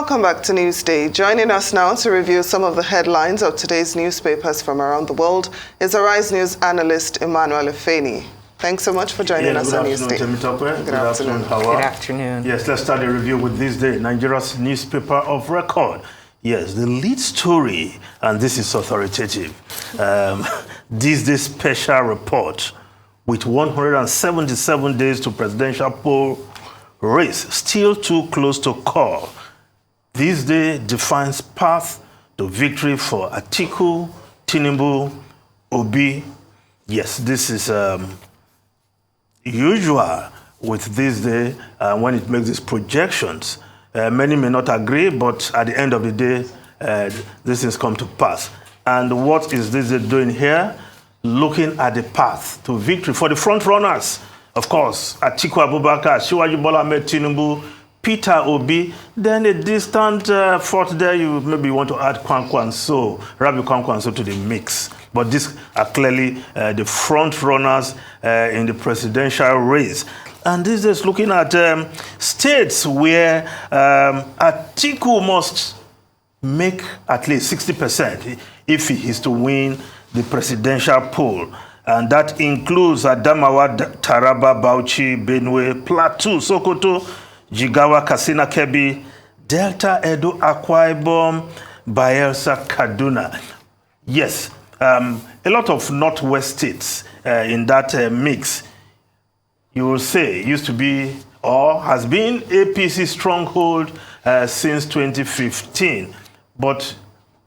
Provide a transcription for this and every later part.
Welcome back to Newsday. Joining us now to review some of the headlines of today's newspapers from around the world is Arise News analyst Emmanuel Efeni. Thanks so much for joining us on Newsday. Good afternoon, Hawa. Good afternoon. Yes, let's start the review with this day, Nigeria's newspaper of record. Yes, the lead story, and this is authoritative, this day special report with 177 days to presidential poll race, still too close to call. This day defines path to victory for Atiku, Tinubu, Obi. Yes, this is usual with this day when it makes these projections. Many may not agree, but at the end of the day, these things come to pass. And what is this day doing here? Looking at the path to victory for the front runners. Of course, Atiku Abubakar, Asiwaju Bola Ahmed Tinubu, Peter Obi, then a distant fourth there, you maybe want to add Kwankwanso, Rabi Kwankwanso to the mix. But these are clearly the front runners in the presidential race. And this is looking at states where Atiku must make at least 60% if he is to win the presidential poll. And that includes Adamawa, Taraba, Bauchi, Benue, Plateau, Sokoto, Jigawa, Katsina, Kebbi, Delta, Edo, Akwa Ibom, Bayelsa, Kaduna. Yes, a lot of northwest states in that mix, you will say, used to be or has been APC stronghold since 2015. But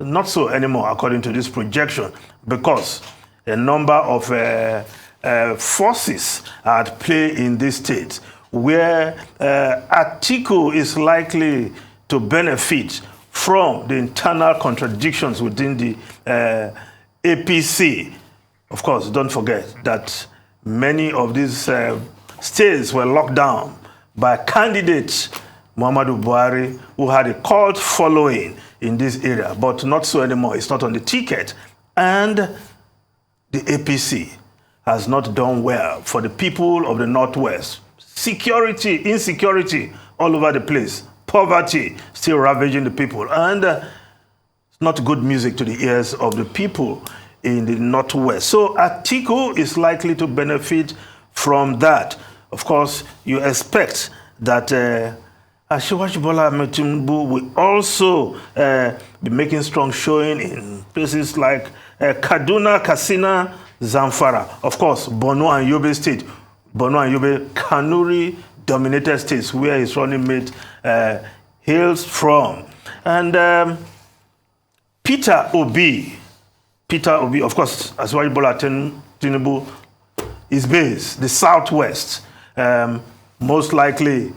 not so anymore, according to this projection, because a number of forces are at play in these states, where Atiku is likely to benefit from the internal contradictions within the APC. Of course, don't forget that many of these states were locked down by candidate Muhammadu Buhari, who had a cult following in this area, but not so anymore. It's not on the ticket. And the APC has not done well for the people of the Northwest. Security, insecurity all over the place. Poverty still ravaging the people. And it's not good music to the ears of the people in the Northwest. So Atiku is likely to benefit from that. Of course, you expect that Asiwaju Bola Ahmed Tinubu will also be making strong showing in places like Kaduna, Katsina, Zamfara. Of course, Borno and Yobe State. Borno and Yobe, Kanuri-dominated states where his running mate hails from. And Peter Obi, of course, Asiwaju Bola Tinubu, is based, the Southwest, most likely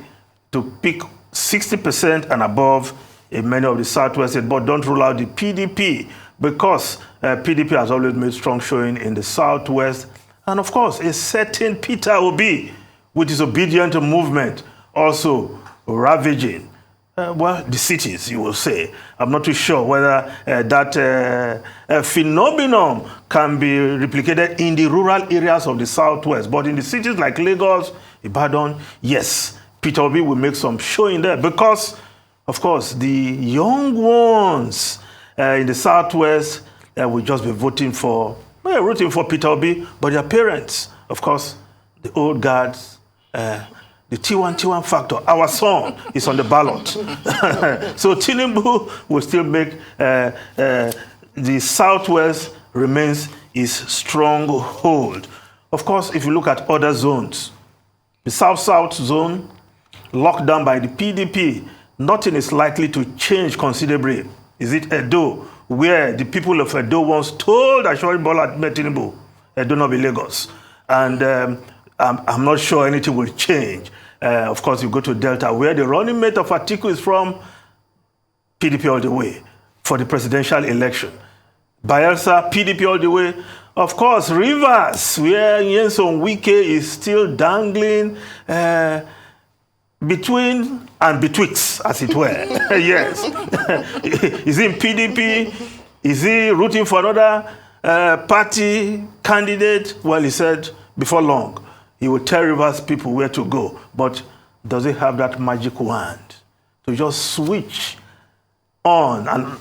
to pick 60% and above in many of the Southwest states, but don't rule out the PDP, because PDP has always made strong showing in the Southwest. And of course, a certain Peter Obi, which is obedient to movement, also ravaging, the cities, you will say. I'm not too sure whether that phenomenon can be replicated in the rural areas of the Southwest. But in the cities like Lagos, Ibadan, yes, Peter Obi will make some showing there, because, of course, the young ones in the Southwest will just be rooting for Peter Obi, but their parents, of course, the old guards, the T1 factor, our son is on the ballot. So Tinubu will still make the Southwest remains his stronghold. Of course, if you look at other zones, the South-South zone, locked down by the PDP, nothing is likely to change considerably. Is it Edo, where the people of Edo once told Asiwaju Bola Ahmed Tinubu, Edo not be Lagos. And I'm not sure anything will change. Of course, you go to Delta, where the running mate of Atiku is from, PDP all the way for the presidential election. Bayelsa, PDP all the way. Of course, Rivers, where Nyesom Wike is still dangling between and betwixt, as it were. Yes. Is he in PDP? Is he rooting for another party candidate? Well, he said before long, he will tell Rivers people where to go. But does he have that magic wand to just switch on, and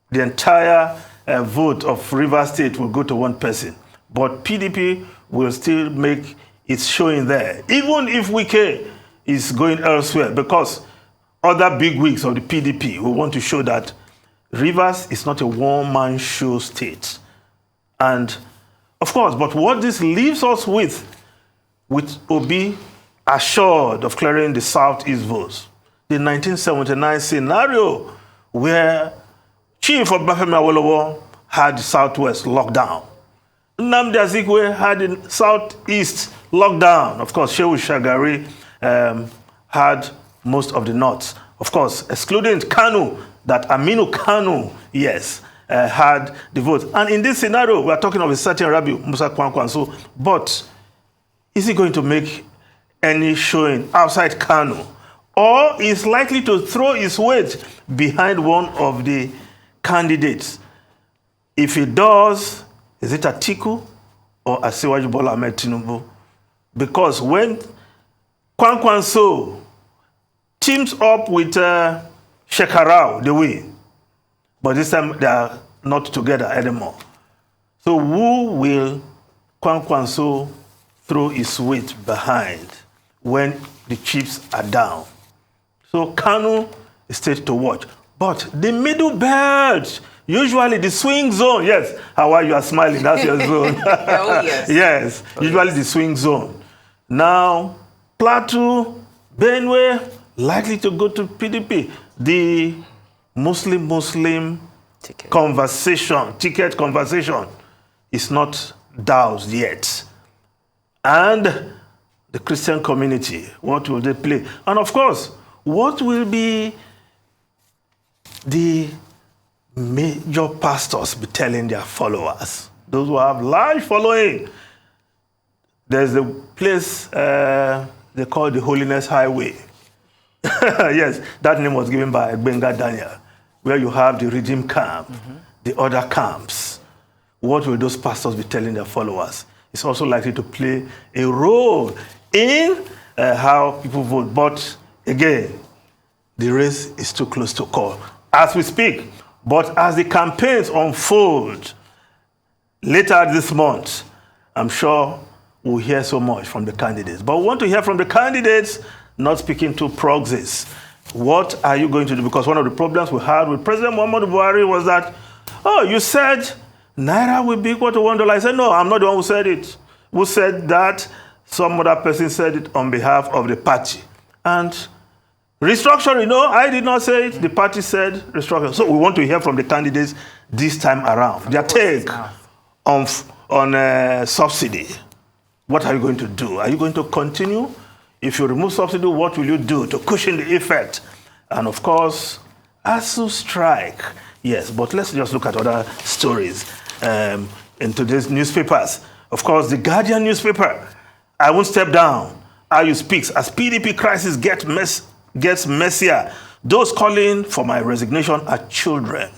the entire vote of Rivers State will go to one person. But PDP will still make its showing there, even if Wike is going elsewhere, because other big wigs of the PDP will want to show that Rivers is not a one-man show state. And of course, but what this leaves us with Obi assured of clearing the Southeast votes, the 1979 scenario where Chief of Bafemi Awolowo had the Southwest locked down. Nnamdi Azikiwe had the Southeast locked down. Of course, Shehu Shagari had most of the North. Of course, excluding Kanu, that Aminu Kanu, yes, had the vote. And in this scenario, we are talking of a certain Rabiu Musa Kwankwanso, but is he going to make any showing outside Kanu? Or is likely to throw his weight behind one of the candidates? If he does, is it Atiku or Asiwaju Bola Ahmed Tinubu? Because when Kwankwanso teams up with Shekarau, they win. But this time they are not together anymore. So who will Kwankwanso throw his weight behind when the chips are down? So Kanu is state to watch. But the middle belt, usually the swing zone, yes, how are you are smiling, that's your zone. Oh, yes. Yes, usually the swing zone. Now, Plateau, Benue, likely to go to PDP. The Muslim ticket conversation is not doused yet. And the Christian community, what will they play? And of course, what will be the major pastors be telling their followers? Those who have large following. There's a place they call the Holiness Highway. Yes, that name was given by Benga Daniel, where you have the Redeem camp, the other camps. What will those pastors be telling their followers? It's also likely to play a role in how people vote. But again, the race is too close to call as we speak. But as the campaigns unfold later this month, I'm sure we'll hear so much from the candidates. But we want to hear from the candidates, not speaking to proxies. What are you going to do? Because one of the problems we had with President Muhammadu Buhari was that, oh, you said Naira will be equal to $1. I said, no, I'm not the one who said it. Who said that? Some other person said it on behalf of the party. And restructuring, no, I did not say it. The party said restructuring. So we want to hear from the candidates this time around. Their take on subsidy. What are you going to do? Are you going to continue? If you remove subsidy, what will you do to cushion the effect? And of course, ASUU strike. Yes, but let's just look at other stories in today's newspapers. Of course, the Guardian newspaper, I won't step down. AYU speaks as PDP crisis gets messier. Those calling for my resignation are children.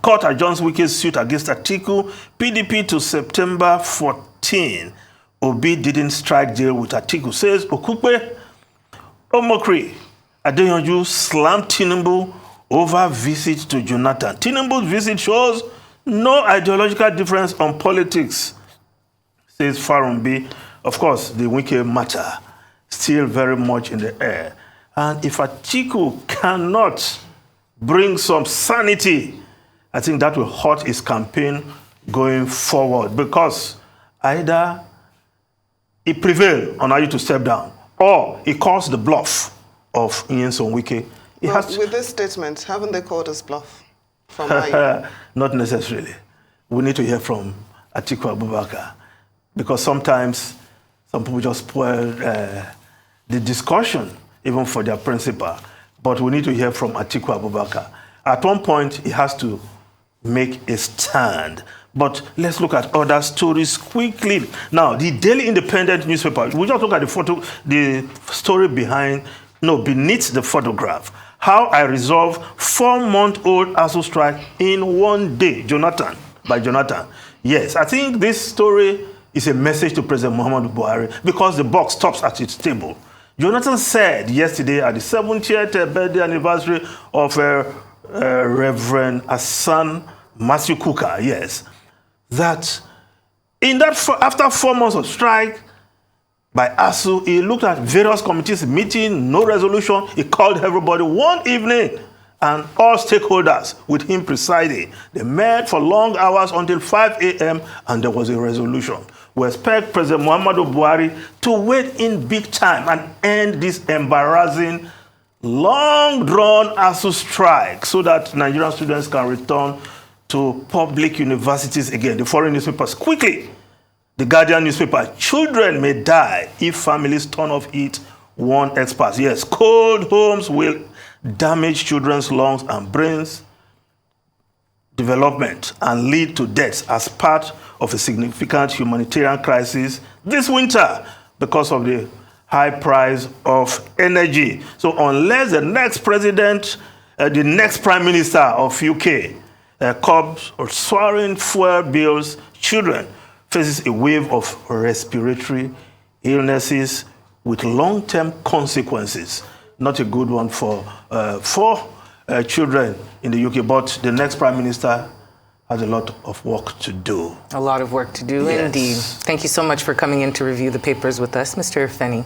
Court adjourns Wike's suit against Atiku, PDP to September 14. Obi didn't strike deal with Atiku, says Okupe. Omokri Adeyanju slammed Tinubu over visit to Jonathan. Tinubu's visit shows no ideological difference on politics, says Farumbi. Of course, the Wike matter still very much in the air. And if Atiku cannot bring some sanity, I think that will hurt his campaign going forward, because either he prevailed on AYU to step down, or he calls the bluff of Nyesom Wike. With this statement, haven't they called us bluff from AYU? Not necessarily. We need to hear from Atiku Abubakar, because sometimes some people just spoil the discussion, even for their principal. But we need to hear from Atiku Abubakar. At one point, he has to make a stand. But let's look at other stories quickly. Now, the Daily Independent newspaper, we just look at the story beneath the photograph. How I resolve 4-month-old ASUU strike in one day. By Jonathan. Yes, I think this story is a message to President Muhammadu Buhari, because the buck stops at its table. Jonathan said yesterday at the 70th birthday anniversary of Reverend Hassan Matthew Kuka, yes, that in that after 4 months of strike by ASU, he looked at various committees meeting, no resolution. He called everybody one evening and all stakeholders with him presiding. They met for long hours until 5 a.m. and there was a resolution. We expect President Muhammadu Buhari to wade in big time and end this embarrassing, long-drawn ASU strike so that Nigerian students can return to public universities again. The foreign newspapers quickly. The Guardian newspaper, children may die if families turn off heat, warn experts. Yes, cold homes will damage children's lungs and brains development and lead to deaths as part of a significant humanitarian crisis this winter because of the high price of energy. So unless the next president, the next prime minister of UK curbs or soaring fuel bills, children faces a wave of respiratory illnesses with long-term consequences. Not a good one for children in the UK, but the next Prime Minister has a lot of work to do. A lot of work to do, yes. Indeed. Thank you so much for coming in to review the papers with us, Mr. Feni.